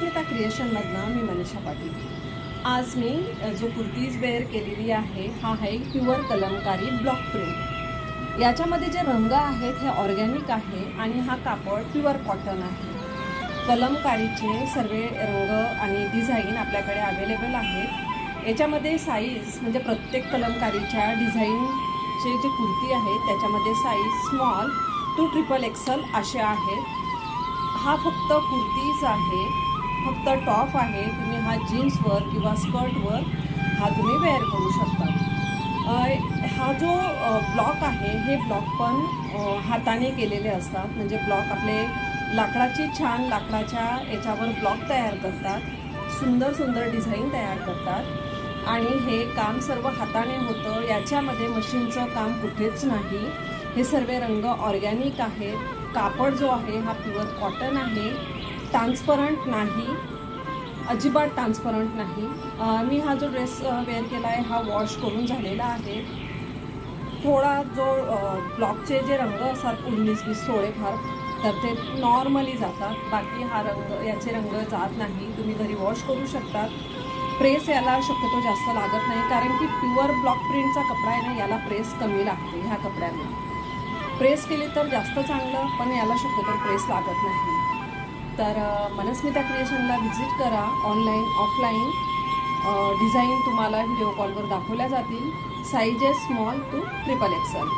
मनस्मिता क्रिएशनमधनं मी मनीषा पाटील। आज मी जो कुर्तीज वेअर केलेली आहे हा आहे प्युअर कलमकारी ब्लॉक प्रिंट। याच्यामध्ये जे रंग आहेत हे ऑर्गॅनिक आहे आणि हा कापड प्युअर कॉटन आहे। कलमकारीचे सर्व रंग आणि डिझाईन आपल्याकडे अवेलेबल आहेत। याच्यामध्ये साईज म्हणजे प्रत्येक कलमकारीच्या डिझाईनचे जे कुर्ती आहेत त्याच्यामध्ये साईज स्मॉल टू XXL असे आहेत। हा फक्त कुर्तीज आहे, फक्त टॉप आहे। तुम्ही हा जीन्सवर किंवा स्कर्टवर हा तुम्ही वेअर करू शकता। हा जो ब्लॉक आहे हे ब्लॉक पण हाताने केलेले असतात, म्हणजे ब्लॉक आपले लाकडाची छान लाकडाच्या याच्यावर ब्लॉक तयार करतात, सुंदर सुंदर डिझाईन तयार करतात आणि हे काम सर्व हाताने होतं। याच्यामध्ये मशीनचं काम कुठेच नाही। हे सर्व रंग ऑर्गॅनिक आहेत। कापड जो आहे हा प्युअर कॉटन आहे, ट्रान्सपरंट नाही, अजिबात ट्रान्सपरंट नाही। मी हा जो ड्रेस वेअर केला आहे हा वॉश करून झालेला आहे। थोडा जो ब्लॉकचे जे रंग असतात 19-20 थोडेफार तर ते नॉर्मली जातात, बाकी हा रंग याचे रंग जात नाही। तुम्ही घरी वॉश करू शकतात। प्रेस याला शक्यतो जास्त लागत नाही, कारण की प्युअर ब्लॉक प्रिंटचा कपडा आहे ना, याला प्रेस कमी लागते। ह्या कपड्यांना प्रेस केली तर जास्त चांगलं, पण याला शक्यतो प्रेस लागत नाही। तर मनस्मिता क्रिएशनला व्हिजिट करा। ऑनलाईन ऑफलाईन डिझाईन तुम्हाला व्हिडिओ कॉलवर दाखवल्या जातील। Sizes small to XXL।